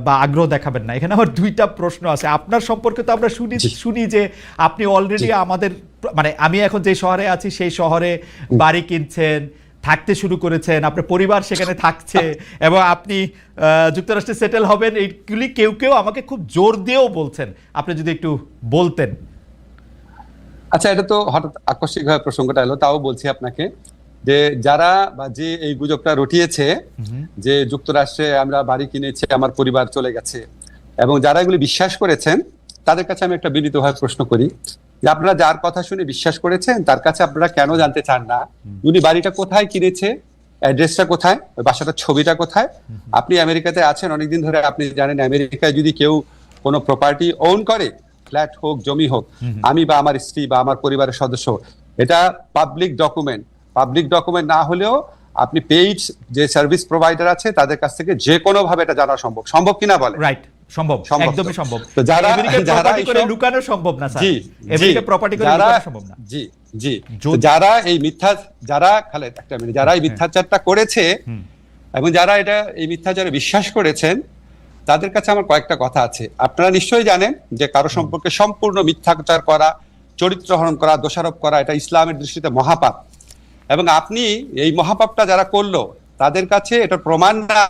বা আগ্রহ দেখাবেন না। এখানে আমার দুইটা প্রশ্ন আছে। আপনার সম্পর্কে তো আমরা শুনি যে আপনি অলরেডি আমাদের, মানে আমি এখন যে শহরে আছি সেই শহরে বাড়ি কিনছেন, থাকতে শুরু করেছেন, আপনার পরিবার সেখানে থাকছে এবং আপনি যুক্তরাষ্ট্রে সেটেল হবেন, এইগুলি কেউ কেউ আমাকে খুব জোর দিয়েও বলছেন। আপনি যদি একটু বলতেন। আচ্ছা, এটা তো হঠাৎ আকস্মিকভাবে প্রসঙ্গটা এলো, তাও বলছি আপনাকে যে যারা বা যে এই গুজবটা রটিয়েছে যে যুক্তরাষ্ট্রে আমরা বাড়ি কিনেছি, আমার পরিবার চলে গেছে, এবং যারা এগুলি বিশ্বাস করেছেন তাদের কাছে আমি একটা বিনীতভাবে প্রশ্ন করি যে আপনারা যার কথা শুনে বিশ্বাস করেছেন তার কাছে আপনারা কেন জানতে চান না উনি বাড়িটা কোথায় কিনেছে, অ্যাড্রেসটা কোথায়, ওই বাসাটার ছবিটা কোথায়? আপনি আমেরিকাতে আছেন অনেকদিন ধরে, আপনি জানেন আমেরিকায় যদি কেউ কোনো প্রপার্টি ওন করে, ফ্ল্যাট হোক, জমি হোক, আমি বা আমার স্ত্রী বা আমার পরিবারের সদস্য, এটা পাবলিক ডকুমেন্ট। পাবলিক ডকুমেন্ট না হলেও আপনি পেইড যে সার্ভিস প্রোভাইডার আছে তাদের কাছ থেকে যে কোনো ভাবে এটা জানা সম্ভব। সম্ভব কিনা বলে? রাইট, সম্ভব, একদমই সম্ভব। তো যারা প্রপার্টি করে লুকানো সম্ভব না স্যার। আমেরিকা প্রপার্টি করে লুকানো সম্ভব না। জি জি, যারা এই মিথ্যা, যারা খালেদ একটা মিনিট, যারা এই মিথ্যাচারটা করেছে এবং যারা এটা এই মিথ্যাচারে বিশ্বাস করেছেন তাদের কাছে আমার কয়েকটা কথা আছে। আপনারা নিশ্চয়ই জানেন যে কারো সম্পর্কে সম্পূর্ণ মিথ্যাচার করা, চরিত্র হরণ করা, দোষারোপ করা, এটা ইসলামের দৃষ্টিতে মহাপাপ। এবং আপনি এই মহাপাপটা যারা করলো তাদের কাছে এটা প্রমাণ না,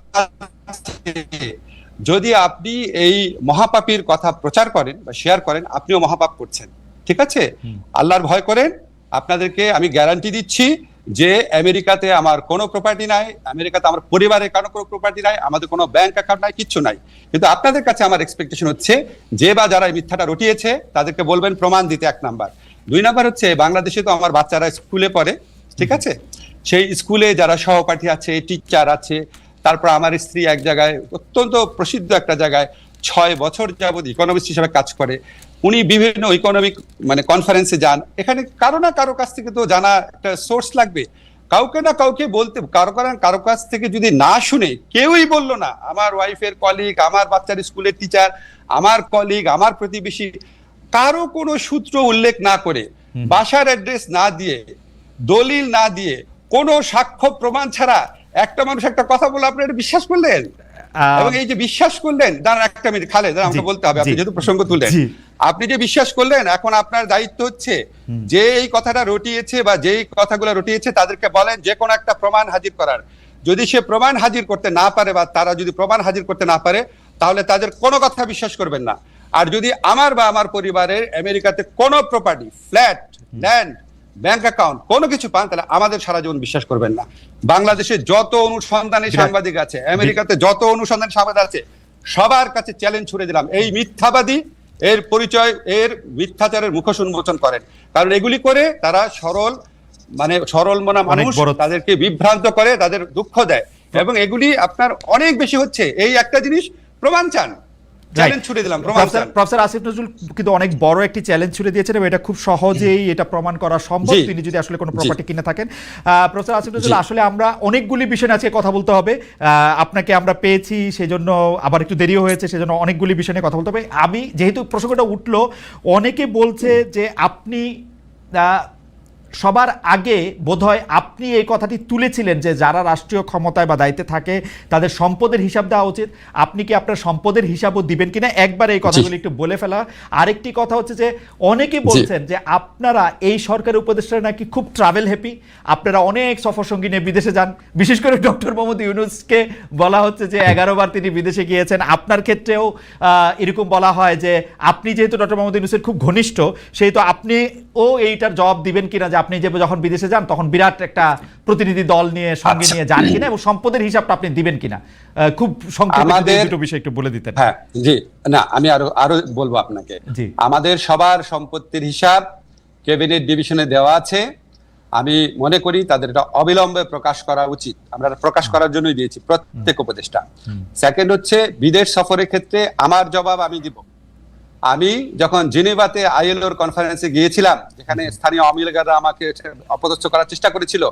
যদি আপনি এই মহাপাপীর কথা প্রচার করেন বা শেয়ার করেন আপনিও মহাপাপ করছেন। ঠিক আছে? আল্লাহর ভয় করেন। আপনাদেরকে আমি গ্যারান্টি দিচ্ছি যে আমেরিকাতে আমার কোনো প্রপার্টি নাই, আমেরিকাতে আমার পরিবারের কারো কোনো প্রপার্টি নাই, আমাদের কোনো ব্যাংক অ্যাকাউন্ট নাই, কিচ্ছু নাই। কিন্তু আপনাদের কাছে আমার এক্সপেকটেশন হচ্ছে যে বা যারা এই মিথ্যাটা রটিয়েছে তাদেরকে বলবেন প্রমাণ দিতে, 1 নাম্বার। 2 নাম্বার হচ্ছে বাংলাদেশে তো আমার বাচ্চারা স্কুলে পড়ে, ঠিক আছে? সেই স্কুলে যারা সহপাঠী আছে, টিচার আছে, তারপর আমার স্ত্রী এক জায়গায় অত্যন্ত প্রসিদ্ধ একটা জায়গায় 6 বছর যাবত ইকোনমিস্ট হিসেবে কাজ করে। উনি বিভিন্ন ইকোনমিক মানে কনফারেন্সে যান। এখানে কারো না কারো কাছ থেকে তো জানা একটা সোর্স লাগবে, কাউকে না কাউকে বলতে। কারো কাছ থেকে যদি না শুনে, কেউই বললো না, আমার ওয়াইফের কলিগ, আমার বাচ্চার স্কুলের টিচার, আমার কলিগ, আমার প্রতিবেশী, কারো কোনো সূত্র উল্লেখ না করে, বাসার অ্যাড্রেস না দিয়ে, দলিল না দিয়ে, কোনো সাক্ষ্য প্রমাণ ছাড়া একটা মানুষ একটা কথা বলে আপনি এটা বিশ্বাস করলেন? এবং এই যে বিশ্বাস করলেন, দাঁড়ান একটা মিনিট খালেদ, আমাকে বলতে হবে, আপনি যেহেতু প্রসঙ্গ তুললেন, আপনি যে বিশ্বাস করলেন, এখন আপনার দায়িত্ব হচ্ছে যে এই কথাটা রটিয়েছে বা যেই কথাগুলো রটিয়েছে তাদেরকে বলেন যে কোনো একটা প্রমাণ হাজির করার। যদি সে প্রমাণ হাজির করতে না পারে বা তারা যদি প্রমাণ হাজির করতে না পারে তাহলে তাদের কোনো কথা বিশ্বাস করবেন না। আর যদি আমার বা আমার পরিবারের আমেরিকাতে কোনো property, flat, land, bank account কোনো কিছু পান তাহলে আমাদের সারা জীবন বিশ্বাস করবেন না। বাংলাদেশে যত অনুসন্ধানী সাংবাদিক আছে, আমেরিকাতে যত অনুসন্ধানী সাংবাদিক আছে, সবার কাছে চ্যালেঞ্জ ছুড়ে দিলাম, এই মিথ্যাবাদী এর পরিচয়, এর মিথ্যাচারের মুখোশ উন্মোচন করেন। কারণ এগুলি করে তারা সরল মনা মানুষ, তাদেরকে বিভ্রান্ত করে, তাদের দুঃখ দেয়, এবং এগুলি আপনার অনেক বেশি হচ্ছে। এই একটা জিনিস প্রমাণ চান, চ্যালেঞ্জ ছুড়ে দিলাম, প্রমাণ চান। প্রফেসর আসিফ নজরুল কিন্তু অনেক বড় একটি চ্যালেঞ্জ ছুড়ে দিয়েছেন এবং এটা খুব সহজেই এটা প্রমাণ করা সম্ভব তিনি যদি আসলে কোনো প্রপার্টি কিনে থাকেন। প্রফেসর আসিফ নজরুল, আসলে আমরা অনেকগুলি বিষয় আজকে কথা বলতে হবে। আপনাকে আমরা পেয়েছি সেজন্য, আবার একটু দেরিও হয়েছে সেজন্য অনেকগুলি বিষয় নিয়ে কথা বলতে হবে। আমি যেহেতু প্রসঙ্গটা উঠলো, অনেকে বলছে যে আপনি সবার আগে বোধহয় আপনি এই কথাটি তুলেছিলেন যে যারা রাষ্ট্রীয় ক্ষমতায় বা দায়িত্বে থাকে তাদের সম্পদের হিসাব দেওয়া উচিত। আপনি কি আপনার সম্পদের হিসাবও দিবেন কিনা একবার এই কথাগুলো একটু বলে ফেলা। আরেকটি কথা হচ্ছে যে অনেকে বলছেন যে আপনারা এই সরকারি উপদেষ্টারা নাকি খুব ট্রাভেল হ্যাপি, আপনারা অনেক সফর সঙ্গী নিয়ে বিদেশে যান। বিশেষ করে ডক্টর মোহাম্মদ ইউনূসকে বলা হচ্ছে যে 11 বার তিনি বিদেশে গিয়েছেন। আপনার ক্ষেত্রেও এরকম বলা হয় যে আপনি যেহেতু ডক্টর মোহাম্মদ ইউনূসের খুব ঘনিষ্ঠ, সেহেতু আপনিও এইটার জবাব দিবেন কিনা যে আপনি যে যখন বিদেশে যান তখন বিরাট একটা প্রতিনিধি দল নিয়ে সঙ্গে নিয়ে যান কিনা এবং সম্পদের হিসাবটা আপনি দিবেন কিনা। খুব সংক্ষেপে দুটো বিষয় একটু বলে দিতেন। হ্যাঁ জি, না আমি আরো বলবো আপনাকে। আমাদের সবার সম্পত্তির হিসাব ক্যাবিনেট ডিভিশনে দেওয়া আছে। আমি মনে করি তাদের এটা অবিলম্বে প্রকাশ করা উচিত। আমরা প্রকাশ করার জন্যই দিয়েছি প্রত্যেক উপদেষ্টা। সেকেন্ড হচ্ছে বিদেশ সফরের ক্ষেত্রে আমার জবাব আমি দিব। আমি যখন জেনেভাতে আইএলওর কনফারেন্সে গিয়েছিলাম, যেখানে স্থানীয় আওয়ামী লীগরা আমাকে অপদস্থ করার চেষ্টা করেছিল,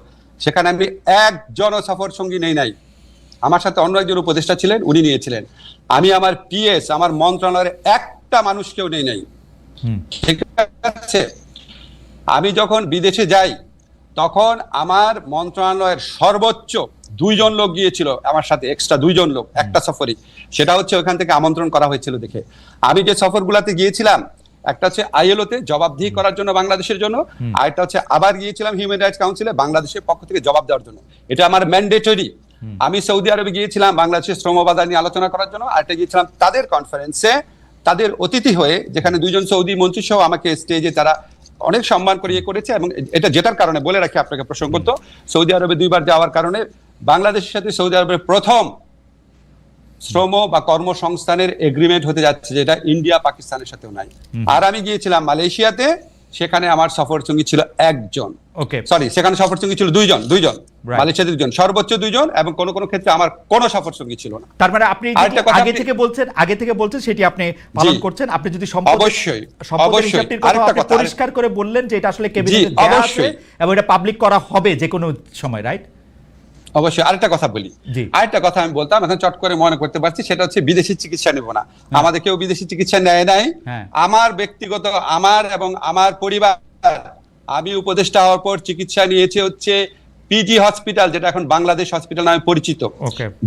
সেখানে আমি একজন সফর সঙ্গী নেই নাই। আমার সাথে অন্য একজন উপদেষ্টা ছিলেন, উনি নিয়েছিলেন। আমি আমার পিএস, আমার মন্ত্রণালয়ের একটা মানুষকেও নেই নাই। ঠিক আছে? আমি যখন বিদেশে যাই তখন আমার মন্ত্রণালয়ের সর্বোচ্চ 2 জন লোক গিয়েছিল আমার সাথে, এক্সট্রা 2 জন লোক একটা সফরই। সেটা হচ্ছে ওখান থেকে আমন্ত্রণ করা হয়েছিল দেখে। আমি যে সফরগুলোতে গিয়েছিলাম, একটা হচ্ছে আইএলওতে জবাবদিহি করার জন্য বাংলাদেশের জন্য, আর একটা হচ্ছে আবার গিয়েছিলাম হিউম্যান রাইটস কাউন্সিলে বাংলাদেশের পক্ষ থেকে জবাব দেওয়ার জন্য। এটা আমার ম্যান্ডেটরি। আমি সৌদি আরবে গিয়েছিলাম বাংলাদেশের শ্রম বাজার নিয়ে আলোচনা করার জন্য, আর একটা গিয়েছিলাম তাদের কনফারেন্সে তাদের অতিথি হয়ে, যেখানে 2 জন সৌদি মন্ত্রী সহ আমাকে স্টেজে তারা অনেক সম্মান করিয়ে করেছে। এবং এটা যেটার কারণে বলে রাখি আপনাকে প্রসঙ্গত, সৌদি আরবে 2বার যাওয়ার কারণে বাংলাদেশের সাথে সৌদি আরবের প্রথম শ্রম বা কর্মসংস্থানের এগ্রিমেন্ট হতে যাচ্ছে, যেটা ইন্ডিয়া পাকিস্তানের সাথেও নাই। আর আমি গিয়েছিলাম মালয়েশিয়াতে, সেখানে আমার সফরসঙ্গী ছিল 1 জন, সরি সেখানে সফরসঙ্গী ছিল 2 জন, মালয়েশিয়াতে 2 জন, সর্বোচ্চ 2 জন, এবং কোন কোন ক্ষেত্রে আমার কোনো সফরসঙ্গী ছিল না। তার মানে আপনি আগে থেকে বলছেন সেটি আপনি পালন করছেন। আপনি যদি অবশ্যই পরিষ্কার করে বললেন যে এটা আসলে ক্যাবিনেটে দেয়া আছে এবং এটা পাবলিক করা হবে যে কোনো সময়, রাইট? অবশ্যই। আরেকটা কথা বলি, আরেকটা কথা আমি বলতাম, এখন চট করে মনে করতে পারছি, সেটা হচ্ছে বিদেশি চিকিৎসা নেব না। আমাদের কেউ বিদেশি চিকিৎসা নেয় নাই। আমার ব্যক্তিগত, আমার এবং আমার পরিবার, আমি উপদেষ্টা হওয়ার পর চিকিৎসা নিয়েছি হচ্ছে পিজি হসপিটাল, যেটা এখন বাংলাদেশ হসপিটাল নামে পরিচিত,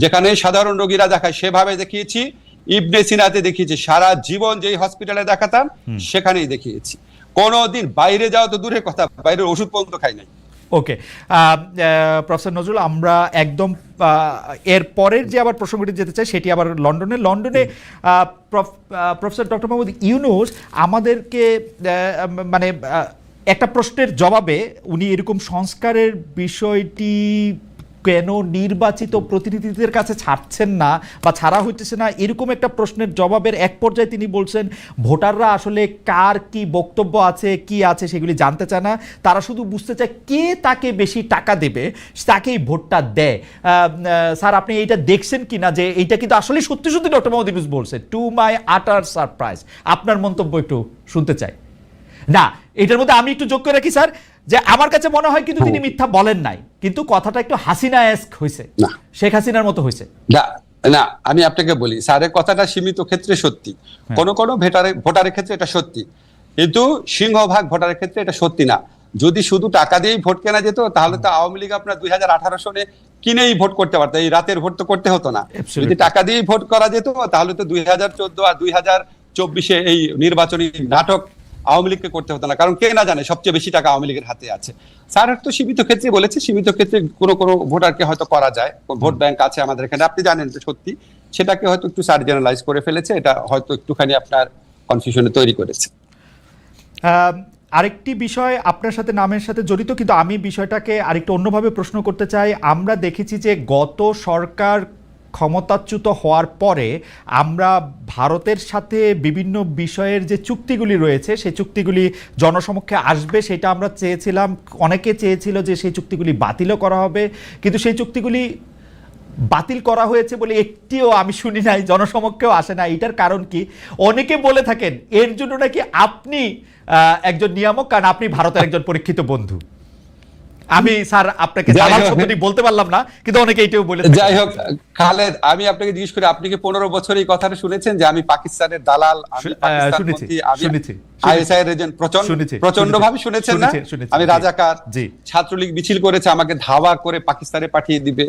যেখানে সাধারণ রোগীরা দেখায়, সেভাবে দেখিয়েছি। ইবনে সিনাতে দেখিয়েছি, সারা জীবন যেই হসপিটালে দেখাতাম সেখানেই দেখিয়েছি। কোনোদিন বাইরে যাওয়া তো দূরের কথা, বাইরের ওষুধ পর্যন্ত খাই নাই। ওকে, প্রফেসর নজরুল, আমরা একদম এর পরের যে আবার প্রসঙ্গটি যেতে চাই সেটি আবার লন্ডনে প্রফেসর ডক্টর মোহাম্মদ ইউনূস আমাদেরকে মানে একটা প্রশ্নের জবাবে উনি এরকম সংস্কারের বিষয়টি কেন নির্বাচিত প্রতিনিধিদের কাছে ছাড়ছেন না বা ছাড়া হইতেছে না, এরকম একটা প্রশ্নের জবাবের এক পর্যায়ে তিনি বলছেন ভোটাররা আসলে কার কি বক্তব্য আছে, কি আছে সেগুলি জানতে চায় না, তারা শুধু বুঝতে চায় কে তাকে বেশি টাকা দেবে তাকেই ভোটটা দেয়। স্যার, আপনি এইটা দেখছেন কি না, যে এইটা কিন্তু আসলে সত্যি সত্যি ডক্টর মোহাম্মদ ইউনূস বলছে? টু মাই আটার সারপ্রাইজ। আপনার মন্তব্য একটু শুনতে চাই। না, এটার মধ্যে আমি একটু যোগ করে রাখি স্যার, যে আমার কাছে মনে হয় কিন্তু তিনি মিথ্যা বলেন নাই, কিন্তু কথাটা একটু হাসিনা-এস্ক হয়েছে, শেখ হাসিনার মতো হয়েছে। না, আমি আপনাকে বলি, স্যারের কথাটা সীমিত ক্ষেত্রে সত্যি, কোন কোন ভোটারের ক্ষেত্রে এটা সত্যি, কিন্তু সিংহভাগ ভোটারের ক্ষেত্রে এটা সত্যি না। যদি শুধু টাকা দিয়েই ভোট কেনা যেত, তাহলে তো আওয়ামী লীগ আপনার 2018 সনে কিনেই ভোট করতে পারতো, এই রাতের ভোট তো করতে হতো না। যদি টাকা দিয়েই ভোট করা যেত, তাহলে তো 2014 আর 2024 এই নির্বাচনী নাটক আওয়ামী লীগকে করতে হতো না, কারণ কে না জানে সবচেয়ে বেশি টাকা আওয়ামী লীগের হাতে আছে। স্যার তো সীমিত ক্ষেত্রে বলেছে, সীমিত ক্ষেত্রে কোনো কোনো ভোটারকে হয়তো করা যায়, ভোট ব্যাংক আছে আমাদের এখানে, আপনি জানেন তো সত্যি, সেটাকে হয়তো একটু স্যার জেনারেলাইজ করে ফেলেছে, এটা হয়তো একটুখানি আপনার কনফিউশনে তৈরি করেছে। আরেকটি বিষয় আপনার সাথে নামের সাথে জড়িত, কিন্তু আমি বিষয়টাকে আরেকটু অন্যভাবে প্রশ্ন করতে চাই। আমরা দেখেছি যে গত সরকার ক্ষমতাচ্যুত হওয়ার পরে আমরা ভারতের সাথে বিভিন্ন বিষয়ের যে চুক্তিগুলি রয়েছে সেই চুক্তিগুলি জনসমক্ষে আসবে, সেটা আমরা চেয়েছিলাম, অনেকে চেয়েছিল যে সেই চুক্তিগুলি বাতিলও করা হবে, কিন্তু সেই চুক্তিগুলি বাতিল করা হয়েছে বলে একটিও আমি শুনি নাই, জনসমক্ষেও আসে না। এটার কারণ কি? অনেকে বলে থাকেন এর জন্য নাকি আপনি একজন নিয়ামক, কারণ আপনি ভারতের একজন পরীক্ষিত বন্ধু। আমি স্যার আপনাকে দালাল শব্দটি বলতে পারলাম না, কিন্তু অনেকে এটাও বলে। যাই হোক খালেদ, আমি আপনাকে জিজ্ঞেস করি, আপনি কি 15 বছর এই কথাটা শুনেছেন যে আমি পাকিস্তানের দালাল, আমি পাকিস্তানপন্থী, আমি আইএসআই এর এজেন্ট? প্রচন্ড ভাবে শুনেছেন না? আমি রাজাকার, ছাত্রলীগ মিছিল করেছে আমাকে ধাওয়া করে পাকিস্তানে পাঠিয়ে দিবে,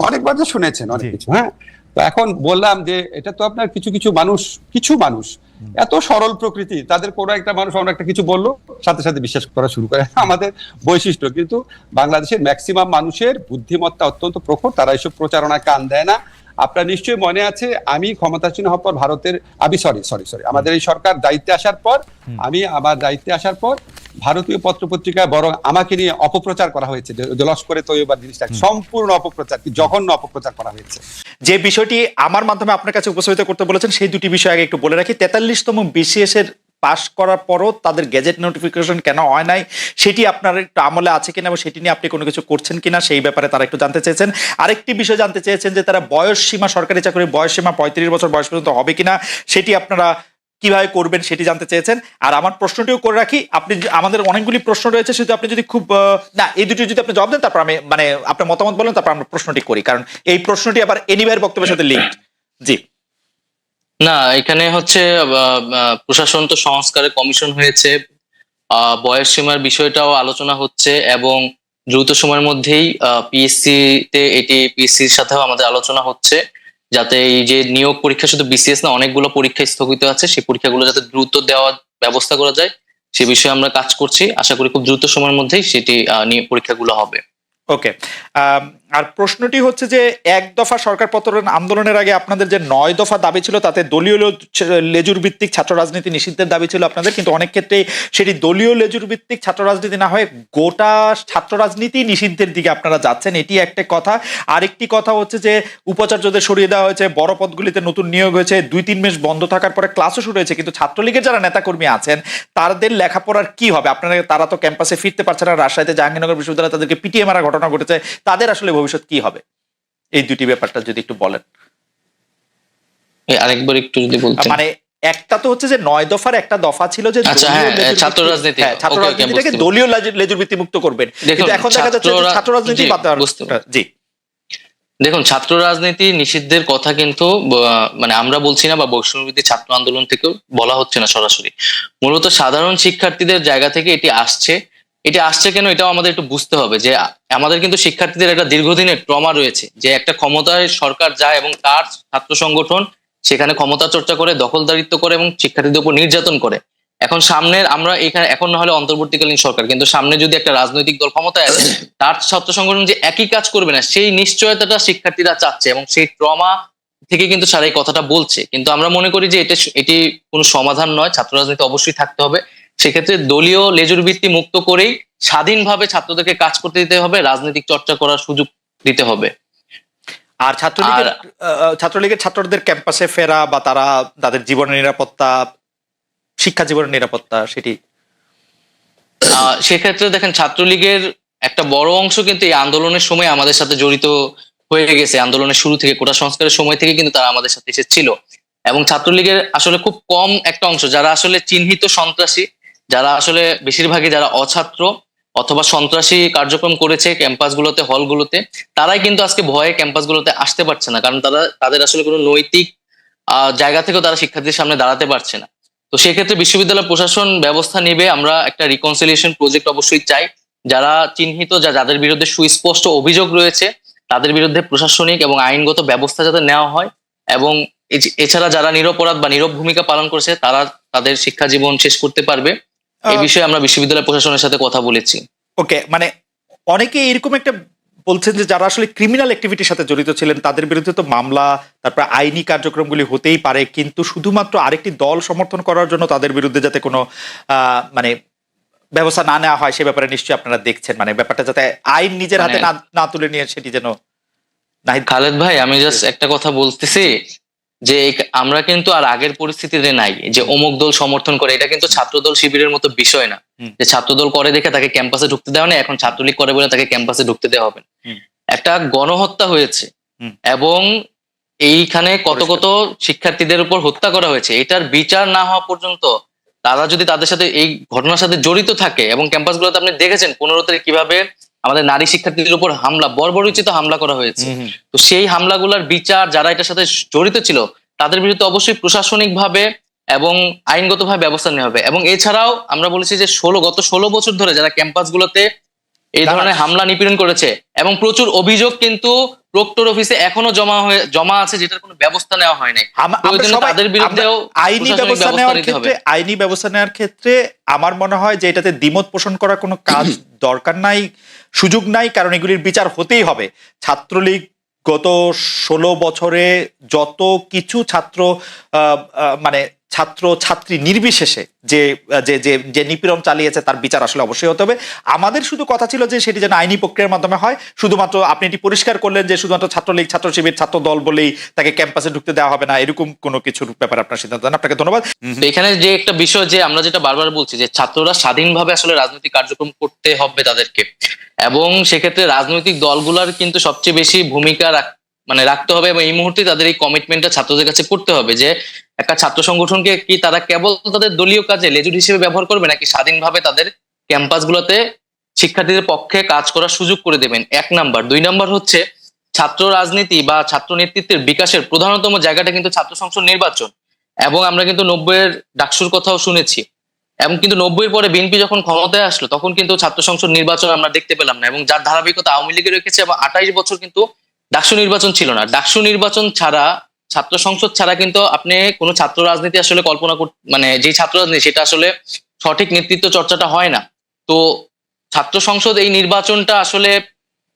অনেকবার তো শুনেছেন অনেক কিছু। হ্যাঁ, তো এখন বললাম যে এটা তো আপনার কিছু মানুষ এত সরল প্রকৃতি, তাদের কোনো একটা মানুষ অন্য একটা কিছু বললো সাথে সাথে বিশ্বাস করা শুরু করে, আমাদের বৈশিষ্ট্য। কিন্তু বাংলাদেশের ম্যাক্সিমাম মানুষের বুদ্ধিমত্তা অত্যন্ত প্রখর, তারা এইসব প্রচারণায় কান দেয় না। আপনার নিশ্চয়ই মনে আছে, আমি ক্ষমতাসীন হওয়ার পর আমাদের এই সরকার দায়িত্বে আসার পর, আমার দায়িত্বে আসার পর ভারতীয় পত্রপত্রিকায় বরং আমাকে নিয়ে অপপ্রচার করা হয়েছে, যে লস্করে তৈয়বার জিনিসটা সম্পূর্ণ অপপ্রচার, কি জঘন্য অপপ্রচার করা হয়েছে। যে বিষয়টি আমার মাধ্যমে আপনার কাছে উপস্থাপিত করতে বলেছেন, সেই দুটি বিষয় আগে একটু বলে রাখি। 43তম BCS এর পাস করার পরও তাদের গেজেট নোটিফিকেশন কেন হয় নাই, সেটি আপনার একটু আমলে আছে কিনা এবং সেটি নিয়ে আপনি কোনো কিছু করছেন কিনা, সেই ব্যাপারে তারা একটু জানতে চেয়েছেন। আরেকটি বিষয় জানতে চেয়েছেন যে তারা বয়স সীমা, সরকারি চাকরির বয়স সীমা 35 বছর বয়স পর্যন্ত হবে কিনা, সেটি আপনারা কিভাবে করবেন সেটি জানতে চেয়েছেন। আর আমার প্রশ্নটিও করে রাখি, আপনি, আমাদের অনেকগুলি প্রশ্ন রয়েছে, শুধু আপনি যদি খুব না এই দুটি যদি আপনি জবাব দেন, তারপর আমি মানে আপনার মতামত বলেন, তারপর আমরা প্রশ্নটি করি, কারণ এই প্রশ্নটি আবার এনিভাইয়ের বক্তব্যের সাথে লিঙ্কড। জি না, এখানে হচ্ছে প্রশাসন তো সংস্কারের কমিশন হয়েছে, বয়স সীমার বিষয়টাও আলোচনা হচ্ছে, এবং দ্রুত সময়ের মধ্যেই পিএসসি তে পিএসসির সাথেও আমাদের আলোচনা হচ্ছে, যাতে এই যে নিয়োগ পরীক্ষা শুধু বিসিএস না, অনেকগুলো পরীক্ষা স্থগিত আছে, সেই পরীক্ষাগুলো যাতে দ্রুত দেওয়ার ব্যবস্থা করা যায় সে বিষয়ে আমরা কাজ করছি। আশা করি খুব দ্রুত সময়ের মধ্যেই সেটি নিয়ে পরীক্ষাগুলো হবে। ওকে, আর প্রশ্নটি হচ্ছে যে এক দফা সরকার পতন আন্দোলনের আগে আপনাদের যে 9 দফা দাবি ছিল তাতে দলীয় লেজুর ভিত্তিক ছাত্র রাজনীতি নিষিদ্ধের দাবি ছিল আপনাদের, কিন্তু অনেক ক্ষেত্রে সেটি দলীয় লেজুর ভিত্তিক ছাত্র রাজনীতি না হয়ে গোটা ছাত্র রাজনীতি নিষিদ্ধের দিকে আপনারা যাচ্ছেন, এটি একটা কথা। আরেকটি কথা হচ্ছে যে উপাচার্যদের সরিয়ে দেওয়া হয়েছে, বড় পদগুলিতে নতুন নিয়োগ হয়েছে, 2-3 মাস বন্ধ থাকার পরে ক্লাসও শুরু হয়েছে, কিন্তু ছাত্রলীগের যারা নেতাকর্মী আছেন তাদের লেখাপড়ার কি হবে? আপনারা, তারা তো ক্যাম্পাসে ফিরতে পারছে না, রাজশাহীতে জাহাঙ্গীরনগর বিশ্ববিদ্যালয়ে তাদেরকে পিটিয়ে মারা ঘটনা ঘটেছে, তাদের আসলে ভবিষ্যৎ কি হবে? এই দুটি ব্যাপারটা যদি একটু বলেন। আরেকবার একটু যদি বলতেন। মানে একটা তো হচ্ছে যে 9 দফার একটা দফা ছিল যে ছাত্র রাজনীতি, ছাত্র রাজনীতিটাকে দলীয় লেজুর ভিত্তি মুক্ত করবেন, কিন্তু এখন দেখা যাচ্ছে ছাত্র রাজনীতি বাদ দেওয়ার। জি দেখুন, ছাত্র রাজনীতি নিষিদ্ধের কথা কিন্তু মানে আমরা বলছি না, বা বৈষম্যবিরোধী ছাত্র আন্দোলন থেকেও বলা হচ্ছে না সরাসরি। মূলত সাধারণ শিক্ষার্থীদের জায়গা থেকে এটি আসছে। এটি আসছে কেন, এটাও আমাদের একটু বুঝতে হবে যে আমাদের কিন্তু শিক্ষার্থীদের একটা দীর্ঘদিনের ট্রমা রয়েছে, যে একটা ক্ষমতায় সরকার যায় এবং তার ছাত্র সংগঠন সেখানে ক্ষমতা চর্চা করে, দখলদারিত্ব করে এবং শিক্ষার্থীদের উপর নির্যাতন করে। এখন সামনের আমরা এখানে এখন না হলে অন্তর্বর্তীকালীন সরকার, কিন্তু সামনে যদি একটা রাজনৈতিক দল ক্ষমতায় আসে, তার ছাত্র সংগঠন যে একই কাজ করবে না সেই নিশ্চয়তাটা শিক্ষার্থীরা চাচ্ছে, এবং সেই ট্রমা থেকে কিন্তু সারা এই কথাটা বলছে। কিন্তু আমরা মনে করি যে এটি কোনো সমাধান নয়, ছাত্র রাজনীতি অবশ্যই থাকতে হবে। সেক্ষেত্রে দলীয় লেজুর ভিত্তি মুক্ত করেই স্বাধীনভাবে ছাত্রদেরকে কাজ করতে দিতে হবে, রাজনৈতিক চর্চা করার সুযোগ দিতে হবে। আর ছাত্রলীগের ছাত্রদের ক্যাম্পাসে ফেরা বা তারা তাদের জীবনের নিরাপত্তা, শিক্ষা জীবনের নিরাপত্তা, সেটি সেক্ষেত্রে দেখেন, ছাত্রলীগের একটা বড় অংশ কিন্তু এই আন্দোলনের সময় আমাদের সাথে জড়িত হয়ে গেছে। আন্দোলনের শুরু থেকে, কোটা সংস্কারের সময় থেকে কিন্তু তারা আমাদের সাথে এসেছিল। এবং ছাত্রলীগের আসলে খুব কম একটা অংশ যারা আসলে চিহ্নিত সন্ত্রাসী, যারা আসলে বেশিরভাগই যারা অছাত্র অথবা সন্ত্রাসী কার্যক্রম করেছে ক্যাম্পাসগুলোতে, হলগুলোতে, তারাই কিন্তু আজকে ভয়ে ক্যাম্পাসগুলোতে আসতে পারছে না, কারণ তাদের আসলে কোনো নৈতিক জায়গা থেকেও তারা শিক্ষার্থীদের সামনে দাঁড়াতে পারছে না। তো সেক্ষেত্রে বিশ্ববিদ্যালয় প্রশাসন ব্যবস্থা নেবে। আমরা একটা রিকনসিলিয়েশন প্রজেক্ট অবশ্যই চাই। যারা চিহ্নিত, যাদের বিরুদ্ধে সুস্পষ্ট অভিযোগ রয়েছে, তাদের বিরুদ্ধে প্রশাসনিক এবং আইনগত ব্যবস্থা যাতে নেওয়া হয়, এবং এছাড়া যারা নিরপরাধ বা নীরব ভূমিকা পালন করেছে তারা তাদের শিক্ষা জীবন শেষ করতে পারবে। এই বিষয়ে আমরা বিশ্ববিদ্যালয় প্রশাসনের সাথে কথা বলেছি। ওকে, মানে অনেকে এরকম একটা বলছেন যে যারা আসলে ক্রিমিনাল অ্যাক্টিভিটির সাথে জড়িত ছিলেন তাদের বিরুদ্ধে তো মামলা, তারপর আইনি কার্যক্রমগুলি হতেই পারে, কিন্তু শুধুমাত্র আরেকটি দল সমর্থন করার জন্য তাদের বিরুদ্ধে যাতে কোনো মানে ব্যবস্থা না নেওয়া হয় সে ব্যাপারে নিশ্চয়ই আপনারা দেখছেন, মানে ব্যাপারটা যাতে আইন নিজের হাতে না তুলে নিয়ে সেটি যেন। খালেদ ভাই, আমি জাস্ট একটা কথা বলতেছি যে আমরা কিন্তু আর আগের পরিস্থিতিতে নাই যে অমুক দল সমর্থন করে। এটা কিন্তু ছাত্রদল শিবিরের মতো বিষয় না যে ছাত্রদল করে দেখে তাকে ক্যাম্পাসে ঢুকতে দেওয়া না, এখন ছাত্রলীগ করে বলে তাকে ক্যাম্পাসে ঢুকতে দেওয়া হবে। একটা গণহত্যা হয়েছে এবং এইখানে কত কত শিক্ষার্থীদের উপর হত্যা করা হয়েছে, এটার বিচার না হওয়া পর্যন্ত তারা যদি তাদের সাথে এই ঘটনার সাথে জড়িত থাকে, এবং ক্যাম্পাসগুলোতে আপনি দেখেছেন 15 তারিখ কিভাবে আমাদের নারী শিক্ষার্থীদের উপর হামলা, বর্বরোচিত হামলা করা হয়েছে। তো সেই হামলাগুলোর বিচার, যারা এটার সাথে জড়িত ছিল তাদের বিরুদ্ধে অবশ্যই প্রশাসনিক ভাবে এবং আইনগত ভাবে ব্যবস্থা নেওয়া হবে। এবং এছাড়াও আমরা বলেছি যে গত 16 বছর ধরে যারা ক্যাম্পাসগুলোতে এই ধরনের হামলা নিপীড়ন করেছে, এবং প্রচুর অভিযোগ কিন্তু প্রক্টর অফিসে এখনো জমা আছে, যেটার কোনো ব্যবস্থা নেওয়া হয় নাই। তাদের বিরুদ্ধেও আইনি ব্যবস্থা নেওয়ার ক্ষেত্রে আমার মনে হয় যে এটাতে দ্বিমত পোষণ করার কোনো কাজ দরকার নাই, সুযোগ নাই, কারণ এগুলির বিচার হতেই হবে। ছাত্রলীগ গত 16 বছরে যত কিছু মানে ছাত্র ছাত্রী নির্বিশেষে যে নিপীড়ন চালিয়েছে তার বিচার আসলে অবশ্যই হতে হবে। আমাদের শুধু কথা ছিল যে সেটি যেন আইনি প্রক্রিয়ার মাধ্যমে হয়। শুধুমাত্র আপনি এটি পরিষ্কার করলেন যে শুধুমাত্র ছাত্রলীগ, ছাত্র শিবির, ছাত্র দল বলেই তাকে ক্যাম্পাসে ঢুকতে দেওয়া হবে না, এরকম কোনো কিছুর ব্যাপারে আপনার সিদ্ধান্ত নেন। আপনাকে ধন্যবাদ। এখানে যে একটা বিষয় যে আমরা যেটা বারবার বলছি যে ছাত্ররা স্বাধীনভাবে আসলে রাজনৈতিক কার্যক্রম করতে হবে তাদেরকে, এবং সেক্ষেত্রে রাজনৈতিক দলগুলোর কিন্তু সবচেয়ে বেশি ভূমিকা রাখতে হবে, এবং এই মুহূর্তে তাদের এই কমিটমেন্টটা ছাত্রদের কাছে করতে হবে যে একটা ছাত্র সংগঠনকে কি তারা কেবল তাদের দলীয় কাজে লেজুর হিসেবে ব্যবহার করবে, নাকি স্বাধীনভাবে তাদের ক্যাম্পাসগুলোতে শিক্ষার্থীদের পক্ষে কাজ করার সুযোগ করে দেবেন। 1 নাম্বার। 2 নাম্বার হচ্ছে ছাত্র রাজনীতি বা ছাত্র নেতৃত্বের বিকাশের প্রধানতম জায়গাটা কিন্তু ছাত্র সংসদ নির্বাচন, এবং আমরা কিন্তু 90-এর ডাকসুর কথাও শুনেছি। এবং কিন্তু 90-এর পরে বিএনপি যখন ক্ষমতায় আসলো তখন কিন্তু ছাত্র সংসদ নির্বাচন আমরা দেখতে পেলাম না, এবং যার ধারাবাহিকতা আওয়ামী লীগে রেখেছে, এবং 28 বছর কিন্তু ডাকসু নির্বাচন ছিল না। ডাকসু নির্বাচন ছাড়া, ছাত্র সংসদ ছাড়া কিন্তু আপনি কোনো ছাত্র রাজনীতি আসলে কল্পনা মানে যে ছাত্র রাজনীতি সেটা আসলে সঠিক নেতৃত্ব চর্চাটা হয় না। তো ছাত্র সংসদ এই নির্বাচনটা আসলে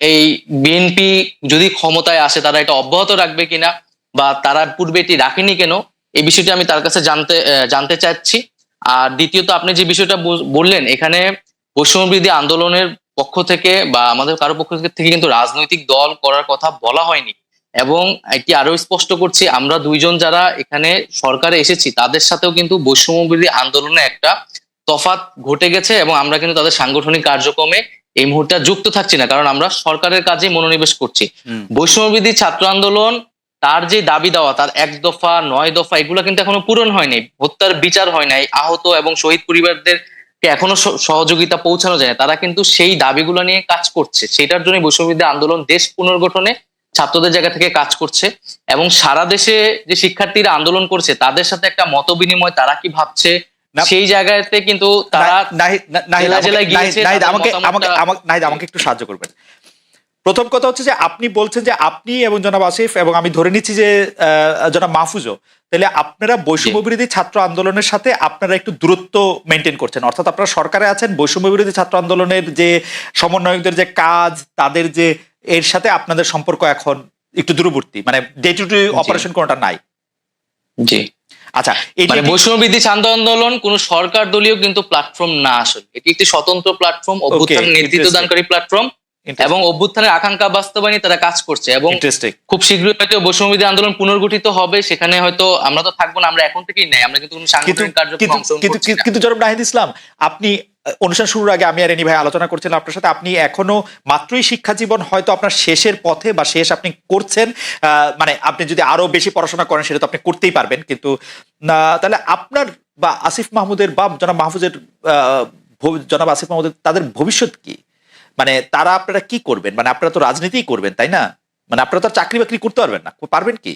এই বিএনপি যদি ক্ষমতায় আসে তারা এটা অব্যাহত রাখবে কিনা, বা তারা পূর্বে এটি রাখেনি কেন, এই বিষয়টি আমি তার কাছে জানতে চাচ্ছি। আর দ্বিতীয়ত আপনি যে বিষয়টা বললেন, এখানে বৈষম্যবিরোধী আন্দোলনের পক্ষ থেকে বা আমাদের কারো পক্ষ থেকে কিন্তু রাজনৈতিক দল করার কথা বলা হয়নি, এবং এটি আরো স্পষ্ট করছি, আমরা দুইজন যারা এখানে সরকারে এসেছি তাদের সাথেও কিন্তু বৈষম্যবিরোধী আন্দোলনে একটা তফাৎ ঘটে গেছে, এবং আমরা কিন্তু তাদের সাংগঠনিক কার্যক্রমে এই মুহূর্তে যুক্ত থাকছি না, কারণ আমরা সরকারের কাজে মনোনিবেশ করছি। বৈষম্যবিরোধী ছাত্র আন্দোলন তার যে দাবি দেওয়া, তার 1 দফা 9 দফা এগুলো কিন্তু এখনো পূরণ হয়নি, হত্যার বিচার হয় নাই, আহত এবং শহীদ পরিবারদেরকে এখনো সহযোগিতা পৌঁছানো যায় না। তারা কিন্তু সেই দাবিগুলো নিয়ে কাজ করছে, সেটার জন্য বৈষম্যবিরোধী আন্দোলন দেশ পুনর্গঠনে ছাত্রদের জায়গা থেকে কাজ করছে, এবং সারা দেশে যে শিক্ষার্থীরা আন্দোলন করছে তাদের সাথে একটা মত বিনিময়, তারা কি ভাবছে সেই জায়গাতে কিন্তু তারা জেলায় গিয়েছে। আমাকে একটু সাহায্য করবেন। প্রথম কথা হচ্ছে যে আপনি বলছেন যে আপনি এবং জনাব আসিফ, এবং আমি ধরে নিচ্ছি যে জনাব মাহফুজও, তাহলে আপনারা বৈষম্য বিরোধী ছাত্র আন্দোলনের সাথে আপনারা একটু দূরত্ব মেনটেন করছেন, অর্থাৎ আপনারা সরকারে আছেন, বৈষম্য বিরোধী ছাত্র আন্দোলনের যে সমন্বয়কদের যে কাজ, তাদের যে এর সাথে আপনাদের সম্পর্ক এখন একটু দূরবর্তী, মানে ডে টু ডে অপারেশন কোনটা নাই। জি, আচ্ছা, মানে বৈষম্যবিরোধী ছাত্র আন্দোলন কোন সরকার দলীয় কিন্তু প্ল্যাটফর্ম না, আসলে এটি একটি স্বতন্ত্র প্ল্যাটফর্ম, অভ্যুত্থান নেতৃত্ব দানকারী প্ল্যাটফর্ম, এবং অভ্যুত্থানের আকাঙ্ক্ষা বাস্তবায়নে তারা কাজ করছে, এবং খুব শীঘ্রই হয়তো বৈষম্যবিরোধী আন্দোলন পুনর্গঠিত হবে, সেখানে হয়তো আমরা তো থাকবো না, আমরা এখন থেকেই নাই, আমরা কিন্তু কোনো সাংগঠনিক কার্যক্রমে অংশগ্রহণ করছি না। কিন্তু জনাব নাহিদ ইসলাম, আপনি অনুষ্ঠান শুরুর আগে আমি আর রেনি ভাই আলোচনা করছিলাম আপনার সাথে, আপনি এখনো মাত্রই শিক্ষা জীবন হয়তো আপনার শেষের পথে বা শেষ আপনি করছেন, মানে আপনি যদি আরো বেশি পড়াশোনা করেন সেটা তো আপনি করতেই পারবেন, কিন্তু তাহলে আপনার বা আসিফ মাহমুদের বা জনাব মাহফুজের, জনাব আসিফ মাহমুদের তাদের ভবিষ্যৎ কি? মানে তারা আপনারা কি করবেন? মানে আপনারা তো রাজনীতিই করবেন, তাই না? মানে আপনারা তো চাকরি বাকরি করতে পারবেন না, পারবেন কি?